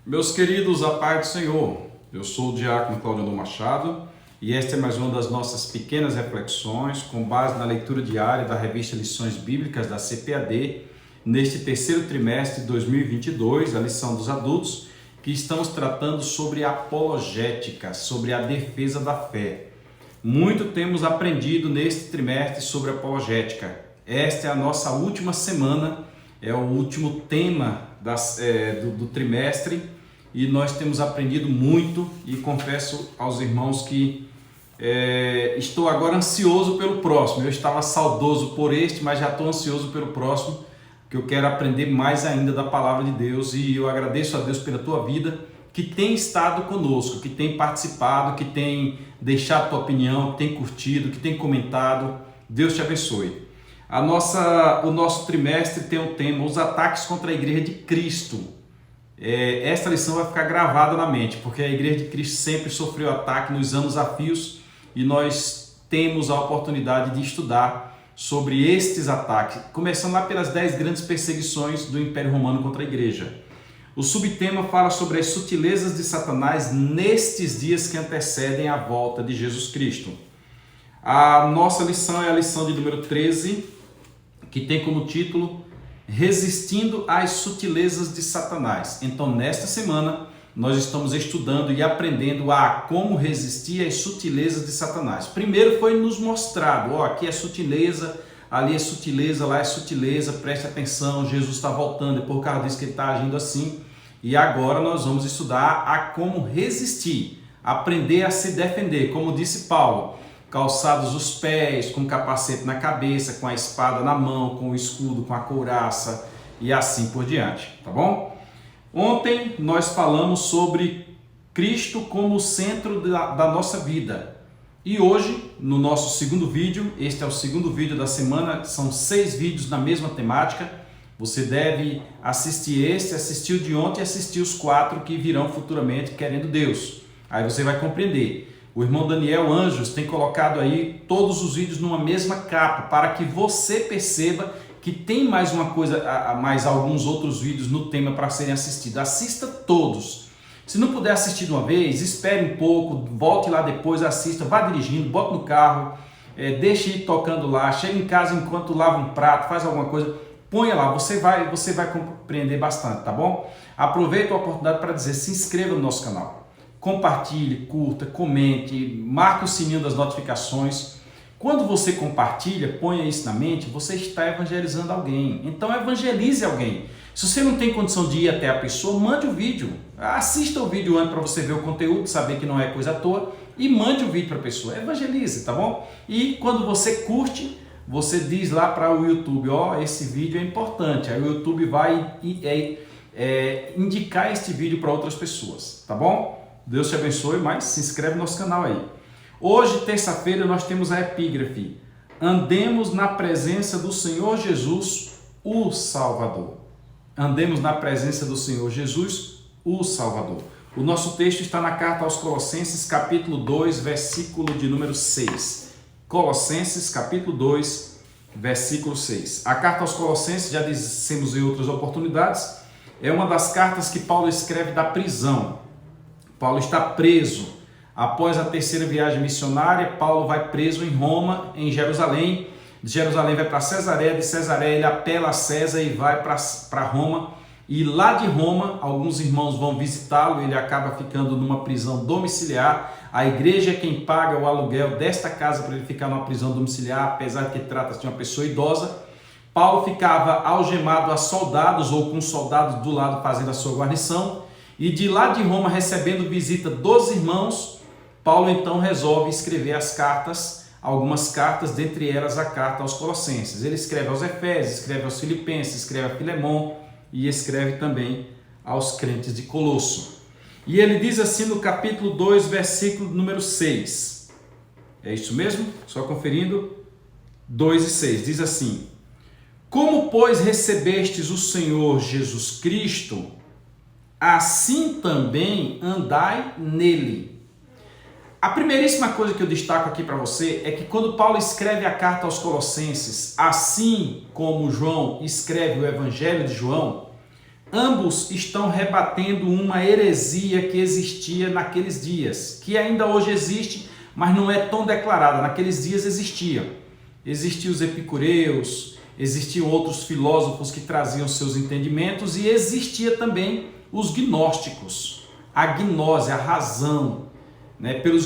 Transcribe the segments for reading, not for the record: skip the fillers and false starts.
Meus queridos, a paz do Senhor, eu sou o diácono Claudio Machado e esta é mais uma das nossas pequenas reflexões com base na leitura diária da revista Lições Bíblicas da CPAD neste terceiro trimestre de 2022, a lição dos adultos, que estamos tratando sobre apologética, sobre a defesa da fé. Muito temos aprendido neste trimestre sobre apologética. Esta é a nossa última semana, é o último tema do trimestre e nós temos aprendido muito e confesso aos irmãos que estou agora ansioso pelo próximo. Eu estava saudoso por este, mas já estou ansioso pelo próximo, que eu quero aprender mais ainda da palavra de Deus e eu agradeço a Deus pela tua vida, que tem estado conosco, que tem participado, que tem deixado tua opinião, que tem curtido, que tem comentado. Deus te abençoe. O nosso trimestre tem o tema Os ataques contra a Igreja de Cristo. Esta lição vai ficar gravada na mente, porque a Igreja de Cristo sempre sofreu ataque nos anos a fios e nós temos a oportunidade de estudar sobre estes ataques, começando lá pelas 10 grandes perseguições do Império Romano contra a Igreja. O subtema fala sobre as sutilezas de Satanás nestes dias que antecedem a volta de Jesus Cristo. A nossa lição é a lição de número 13, que tem como título Resistindo às sutilezas de Satanás. Então, nesta semana, nós estamos estudando e aprendendo a como resistir às sutilezas de Satanás. Primeiro foi nos mostrado, aqui é sutileza, ali é sutileza, lá é sutileza, preste atenção, Jesus está voltando, é por causa disso que ele está agindo assim. E agora nós vamos estudar a como resistir, aprender a se defender, como disse Paulo, calçados os pés, com capacete na cabeça, com a espada na mão, com o escudo, com a couraça e assim por diante, tá bom? Ontem nós falamos sobre Cristo como o centro da nossa vida. E hoje, no nosso segundo vídeo, este é o segundo vídeo da semana, são 6 vídeos na mesma temática. Você deve assistir assistir o de ontem e assistir os 4 que virão futuramente, querendo Deus. Aí você vai compreender. O irmão Daniel Anjos tem colocado aí todos os vídeos numa mesma capa para que você perceba que tem mais uma coisa, mais alguns outros vídeos no tema para serem assistidos. Assista todos. Se não puder assistir de uma vez, espere um pouco, volte lá depois, assista, vá dirigindo, bota no carro, deixe ir tocando lá, chega em casa enquanto lava um prato, faz alguma coisa, ponha lá, você vai compreender bastante, tá bom? Aproveita a oportunidade para dizer, se inscreva no nosso canal. Compartilhe, curta, comente, marque o sininho das notificações. Quando você compartilha, ponha isso na mente, você está evangelizando alguém. Então evangelize alguém. Se você não tem condição de ir até a pessoa, mande o vídeo. Assista o vídeo antes para você ver o conteúdo, saber que não é coisa à toa e mande o vídeo para a pessoa. Evangelize, tá bom? E quando você curte, você diz lá para o YouTube, esse vídeo é importante. Aí o YouTube vai indicar este vídeo para outras pessoas, tá bom? Deus te abençoe, mas se inscreve no nosso canal aí. Hoje, terça-feira, nós temos a epígrafe. Andemos na presença do Senhor Jesus, o Salvador. Andemos na presença do Senhor Jesus, o Salvador. O nosso texto está na carta aos Colossenses, capítulo 2, versículo de número 6. Colossenses, capítulo 2, versículo 6. A carta aos Colossenses, já dissemos em outras oportunidades, é uma das cartas que Paulo escreve da prisão. Paulo está preso. Após a terceira viagem missionária, Paulo vai preso em Roma, em Jerusalém. De Jerusalém vai para Cesareia, de Cesareia ele apela a César e vai para Roma. E lá de Roma, alguns irmãos vão visitá-lo, ele acaba ficando numa prisão domiciliar. A igreja é quem paga o aluguel desta casa para ele ficar numa prisão domiciliar, apesar de que trata-se de uma pessoa idosa. Paulo ficava algemado a soldados ou com soldados do lado fazendo a sua guarnição. E de lá de Roma, recebendo visita dos irmãos, Paulo então resolve escrever as cartas, algumas cartas, dentre elas a carta aos Colossenses. Ele escreve aos Efésios, escreve aos Filipenses, escreve a Filemon e escreve também aos crentes de Colosso. E ele diz assim no capítulo 2, versículo número 6. É isso mesmo? Só conferindo. 2 e 6. Diz assim: Como, pois, recebestes o Senhor Jesus Cristo, assim também andai nele. A primeiríssima coisa que eu destaco aqui para você é que quando Paulo escreve a carta aos Colossenses, assim como João escreve o Evangelho de João, Ambos estão rebatendo uma heresia que existia naqueles dias, que ainda hoje existe, mas não é tão declarada. Naqueles dias existia. Existiam os epicureus, existiam outros filósofos que traziam seus entendimentos e existia também os gnósticos, a gnose, a razão.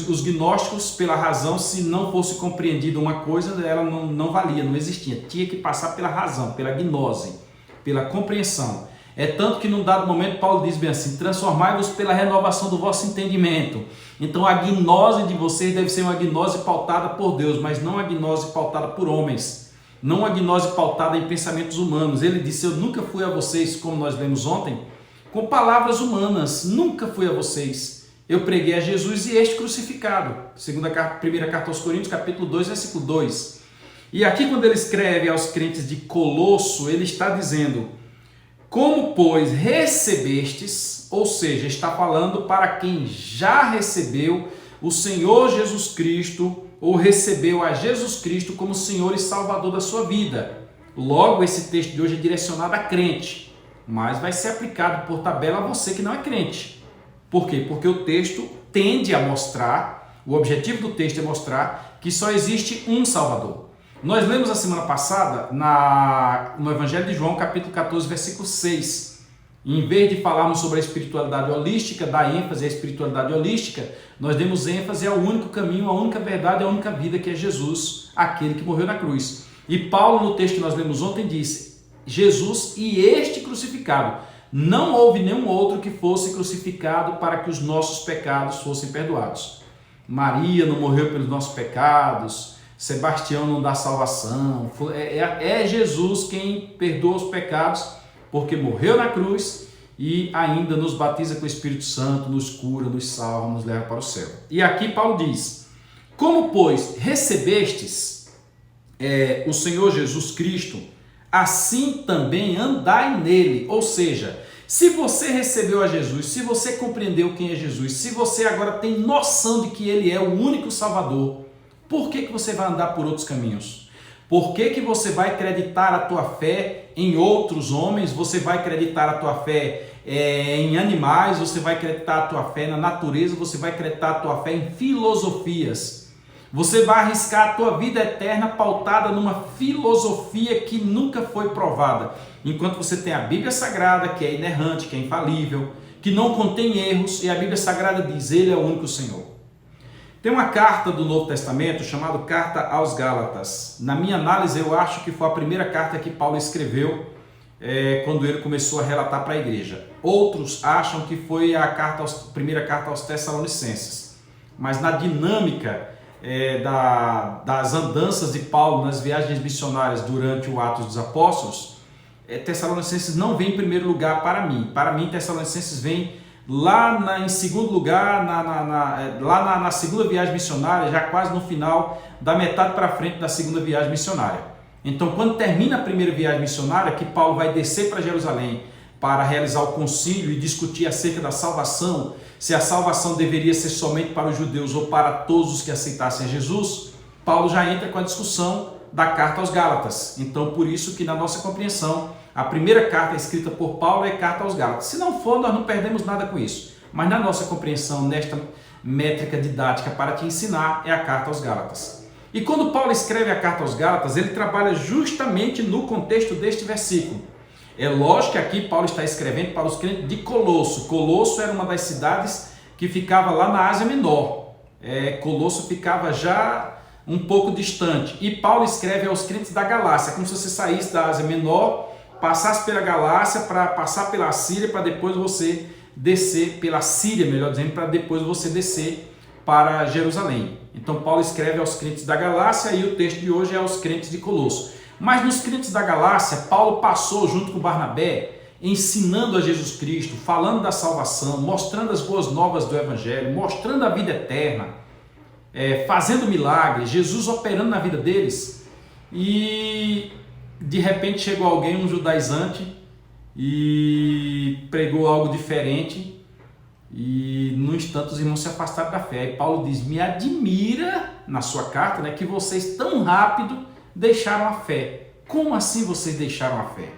Os gnósticos, pela razão, se não fosse compreendida uma coisa, ela não valia, não existia. Tinha que passar pela razão, pela gnose, pela compreensão. É tanto que num dado momento Paulo diz bem assim: transformai-vos pela renovação do vosso entendimento. Então a gnose de vocês deve ser uma gnose pautada por Deus, mas não a gnose pautada por homens, não a gnose pautada em pensamentos humanos. Ele disse: eu nunca fui a vocês, como nós lemos ontem, com palavras humanas, nunca fui a vocês. Eu preguei a Jesus e este crucificado. Primeira carta aos Coríntios, capítulo 2, versículo 2. E aqui quando ele escreve aos crentes de Colosso, ele está dizendo: como, pois, recebestes, ou seja, está falando para quem já recebeu o Senhor Jesus Cristo, ou recebeu a Jesus Cristo como Senhor e Salvador da sua vida. Logo, esse texto de hoje é direcionado a crente, mas vai ser aplicado por tabela a você que não é crente. Por quê? Porque o texto tende a mostrar, o objetivo do texto é mostrar que só existe um Salvador. Nós lemos a semana passada no Evangelho de João, capítulo 14, versículo 6. E em vez de falarmos sobre a espiritualidade holística, dar ênfase à espiritualidade holística, nós demos ênfase ao único caminho, à única verdade, à única vida, que é Jesus, aquele que morreu na cruz. E Paulo, no texto que nós lemos ontem, disse: Jesus e este crucificado. Não houve nenhum outro que fosse crucificado para que os nossos pecados fossem perdoados. Maria não morreu pelos nossos pecados, Sebastião não dá salvação, é Jesus quem perdoa os pecados, porque morreu na cruz e ainda nos batiza com o Espírito Santo, nos cura, nos salva, nos leva para o céu. E aqui Paulo diz: como, pois, recebestes o Senhor Jesus Cristo, assim também andai nele. Ou seja, se você recebeu a Jesus, se você compreendeu quem é Jesus, se você agora tem noção de que ele é o único Salvador, por que você vai andar por outros caminhos? Por que você vai acreditar a tua fé em outros homens? Você vai acreditar a tua fé em animais? Você vai acreditar a tua fé na natureza? Você vai acreditar a tua fé em filosofias? Você vai arriscar a tua vida eterna pautada numa filosofia que nunca foi provada, enquanto você tem a Bíblia Sagrada, que é inerrante, que é infalível, que não contém erros, e a Bíblia Sagrada diz: ele é o único Senhor. Tem uma carta do Novo Testamento chamada Carta aos Gálatas. Na minha análise, eu acho que foi a primeira carta que Paulo escreveu quando ele começou a relatar para a igreja. Outros acham que foi a primeira carta aos Tessalonicenses. Mas na dinâmica das andanças de Paulo nas viagens missionárias durante o Atos dos Apóstolos, Tessalonicenses não vem em primeiro lugar para mim. Para mim, Tessalonicenses vem lá em segundo lugar, lá na segunda viagem missionária, já quase no final, da metade para frente da segunda viagem missionária. Então, quando termina a primeira viagem missionária, que Paulo vai descer para Jerusalém para realizar o concílio e discutir acerca da salvação, se a salvação deveria ser somente para os judeus ou para todos os que aceitassem a Jesus, Paulo já entra com a discussão da carta aos Gálatas. Então, por isso que na nossa compreensão, a primeira carta escrita por Paulo é Carta aos Gálatas. Se não for, nós não perdemos nada com isso. Mas na nossa compreensão, nesta métrica didática para te ensinar, é a Carta aos Gálatas. E quando Paulo escreve a Carta aos Gálatas, ele trabalha justamente no contexto deste versículo. É lógico que aqui Paulo está escrevendo para os crentes de Colosso. Colosso era uma das cidades que ficava lá na Ásia Menor. Colosso ficava já um pouco distante. E Paulo escreve aos crentes da Galácia, como se você saísse da Ásia Menor, passasse pela Galácia, para passar pela Síria, para depois você descer pela Síria, melhor dizendo, para depois você descer para Jerusalém. Então Paulo escreve aos crentes da Galácia e o texto de hoje é aos crentes de Colosso. Mas nos crentes da Galácia, Paulo passou junto com Barnabé, ensinando a Jesus Cristo, falando da salvação, mostrando as boas novas do Evangelho, mostrando a vida eterna, fazendo milagres, Jesus operando na vida deles. E de repente chegou alguém, um judaizante, e pregou algo diferente, e no instante os irmãos se afastaram da fé. E Paulo diz: me admira, na sua carta, que vocês tão rápido deixaram a fé. Como assim vocês deixaram a fé?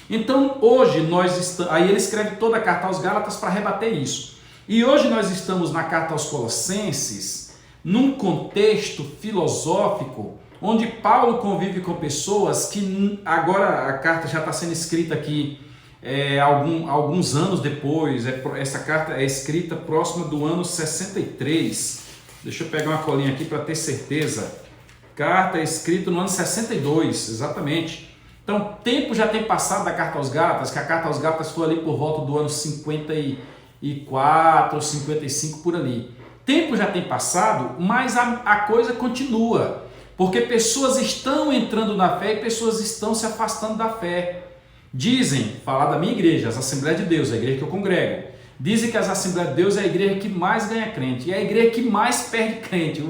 Então hoje nós estamos, aí ele escreve toda a carta aos Gálatas para rebater isso. E hoje nós estamos na carta aos Colossenses, num contexto filosófico, onde Paulo convive com pessoas que agora a carta já está sendo escrita aqui alguns anos depois. Essa carta é escrita próxima do ano 63. Deixa eu pegar uma colinha aqui para ter certeza. Carta escrita no ano 62, exatamente. Então, tempo já tem passado da carta aos Gálatas, que a carta aos Gálatas foi ali por volta do ano 54 ou 55 por ali. Tempo já tem passado, mas a coisa continua. Porque pessoas estão entrando na fé e pessoas estão se afastando da fé. Dizem, falar da minha igreja, as Assembleias de Deus, a igreja que eu congrego, dizem que as Assembleias de Deus é a igreja que mais ganha crente e é a igreja que mais perde crente.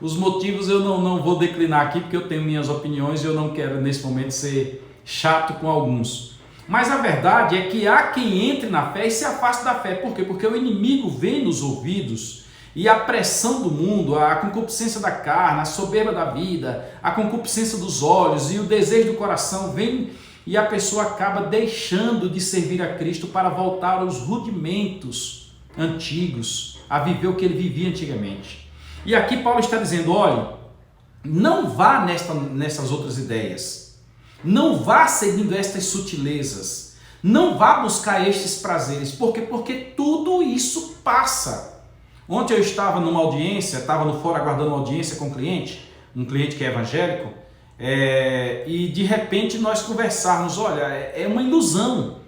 Os motivos eu não vou declinar aqui porque eu tenho minhas opiniões e eu não quero nesse momento ser chato com alguns. Mas a verdade é que há quem entre na fé e se afaste da fé. Por quê? Porque o inimigo vem nos ouvidos e a pressão do mundo, a concupiscência da carne, a soberba da vida, a concupiscência dos olhos e o desejo do coração vem e a pessoa acaba deixando de servir a Cristo para voltar aos rudimentos antigos, a viver o que ele vivia antigamente. E aqui Paulo está dizendo, olha, não vá nessas outras ideias, não vá seguindo estas sutilezas, não vá buscar estes prazeres, porque tudo isso passa. Ontem eu estava numa audiência, estava no fórum aguardando uma audiência com um cliente que é evangélico, e de repente nós conversarmos, olha, é uma ilusão.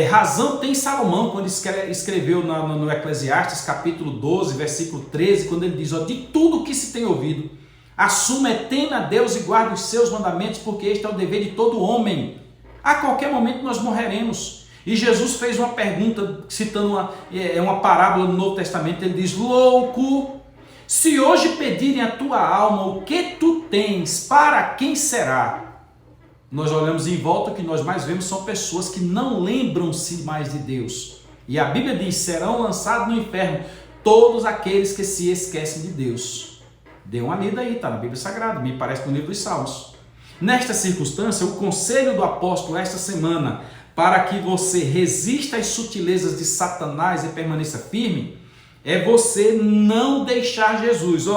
Razão tem Salomão quando escreveu no Eclesiastes capítulo 12, versículo 13, quando ele diz, ó, de tudo que se tem ouvido, assuma e teme a Deus e guarde os seus mandamentos, porque este é o dever de todo homem. A qualquer momento nós morreremos. E Jesus fez uma pergunta, citando uma parábola no Novo Testamento, ele diz, louco, se hoje pedirem a tua alma o que tu tens, para quem será? Nós olhamos em volta, o que nós mais vemos são pessoas que não lembram-se mais de Deus. E a Bíblia diz, serão lançados no inferno todos aqueles que se esquecem de Deus. Dê uma lida aí, está na Bíblia Sagrada, me parece no livro dos Salmos. Nesta circunstância, o conselho do apóstolo esta semana, para que você resista às sutilezas de Satanás e permaneça firme, é você não deixar Jesus.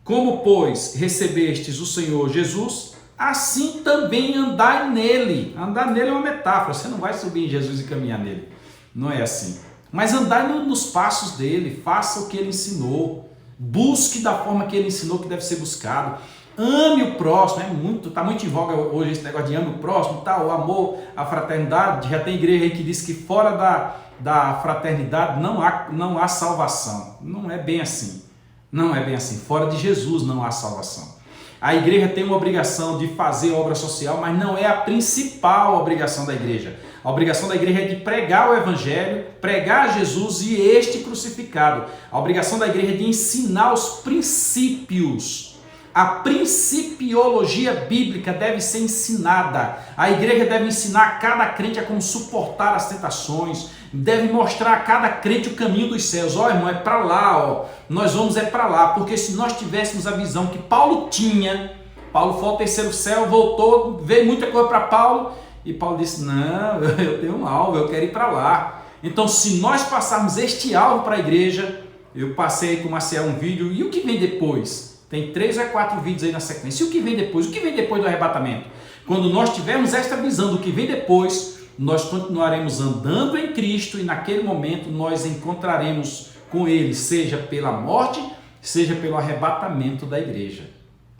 Como, pois, recebestes o Senhor Jesus, assim também andai nele. Andar nele é uma metáfora, você não vai subir em Jesus e caminhar nele. Não é assim. Mas andai nos passos dele, faça o que ele ensinou, busque da forma que ele ensinou que deve ser buscado. Ame o próximo, está muito em voga hoje esse negócio de ame o próximo, o amor, a fraternidade. Já tem igreja aí que diz que fora da fraternidade não há salvação. Não é bem assim. Não é bem assim. Fora de Jesus não há salvação. A igreja tem uma obrigação de fazer obra social, mas não é a principal obrigação da igreja. A obrigação da igreja é de pregar o evangelho, pregar Jesus e este crucificado. A obrigação da igreja é de ensinar os princípios. A principiologia bíblica deve ser ensinada. A igreja deve ensinar a cada crente a como suportar as tentações. Deve mostrar a cada crente o caminho dos céus. Irmão, é para lá, nós vamos para lá. Porque se nós tivéssemos a visão que Paulo tinha, Paulo foi ao terceiro céu, voltou, veio muita coisa para Paulo, e Paulo disse, não, eu tenho um alvo, eu quero ir para lá. Então, se nós passarmos este alvo para a igreja, eu passei com o Maciel um vídeo, e o que vem depois? Tem 3 ou 4 vídeos aí na sequência. E o que vem depois? O que vem depois do arrebatamento? Quando nós tivermos esta visão do que vem depois, nós continuaremos andando em Cristo e naquele momento nós encontraremos com Ele, seja pela morte, seja pelo arrebatamento da igreja.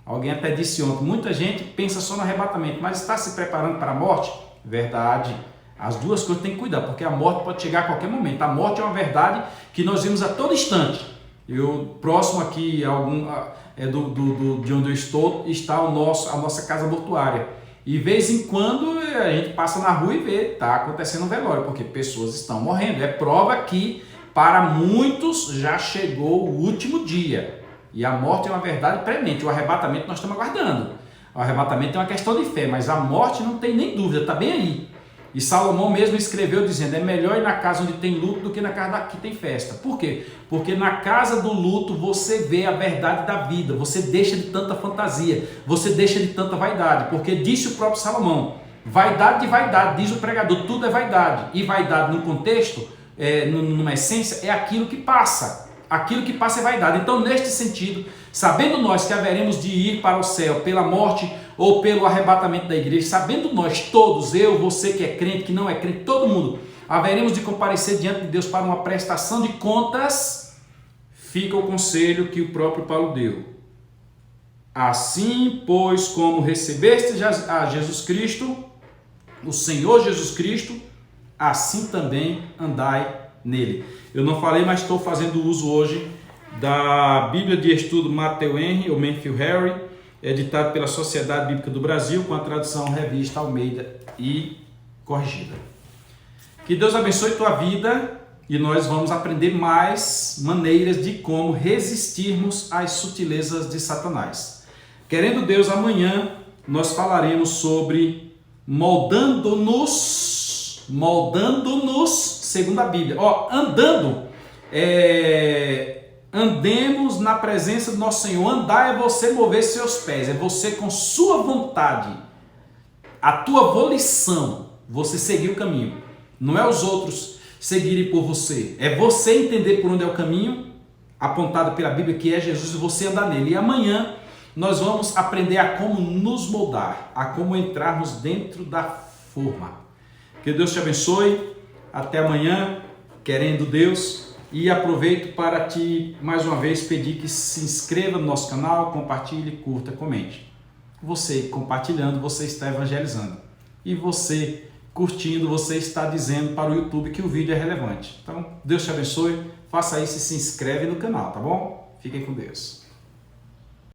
Alguém até disse ontem, muita gente pensa só no arrebatamento, mas está se preparando para a morte? Verdade. As duas coisas tem que cuidar, porque a morte pode chegar a qualquer momento. A morte é uma verdade que nós vemos a todo instante. Próximo aqui de onde eu estou está a nossa casa mortuária. E de vez em quando a gente passa na rua e vê, está acontecendo um velório, porque pessoas estão morrendo. É prova que para muitos já chegou o último dia. E a morte é uma verdade premente. O arrebatamento nós estamos aguardando. O arrebatamento é uma questão de fé, mas a morte não tem nem dúvida, está bem aí. E Salomão mesmo escreveu dizendo, é melhor ir na casa onde tem luto do que na casa que tem festa. Por quê? Porque na casa do luto você vê a verdade da vida, você deixa de tanta fantasia, você deixa de tanta vaidade. Porque disse o próprio Salomão, Vaidade de vaidade, diz o pregador, tudo é vaidade. E vaidade no contexto, numa essência, é aquilo que passa. Aquilo que passa é vaidade. Então, neste sentido, sabendo nós que haveremos de ir para o céu pela morte ou pelo arrebatamento da igreja, sabendo nós todos, eu, você que é crente, que não é crente, todo mundo, haveremos de comparecer diante de Deus para uma prestação de contas, fica o conselho que o próprio Paulo deu. Assim, pois, como recebeste a Jesus Cristo, o Senhor Jesus Cristo, assim também andai nele. Eu não falei, mas estou fazendo uso hoje da Bíblia de Estudo Matthew Henry, ou Matthew Henry, editado pela Sociedade Bíblica do Brasil, com a tradução Revista Almeida e corrigida. Que Deus abençoe tua vida e nós vamos aprender mais maneiras de como resistirmos às sutilezas de Satanás. Querendo Deus, amanhã nós falaremos sobre moldando-nos segundo a Bíblia. Andemos na presença do nosso Senhor. Andar é você mover seus pés, é você com sua vontade, a tua volição, você seguir o caminho. Não é os outros seguirem por você, é você entender por onde é o caminho, apontado pela Bíblia, que é Jesus, e você andar nele. E amanhã nós vamos aprender a como nos moldar, a como entrarmos dentro da forma. Que Deus te abençoe. Até amanhã, querendo Deus. E aproveito para te, mais uma vez, pedir que se inscreva no nosso canal, compartilhe, curta, comente. Você compartilhando, você está evangelizando. E você curtindo, você está dizendo para o YouTube que o vídeo é relevante. Então, Deus te abençoe. Faça isso e se inscreve no canal, tá bom? Fiquem com Deus.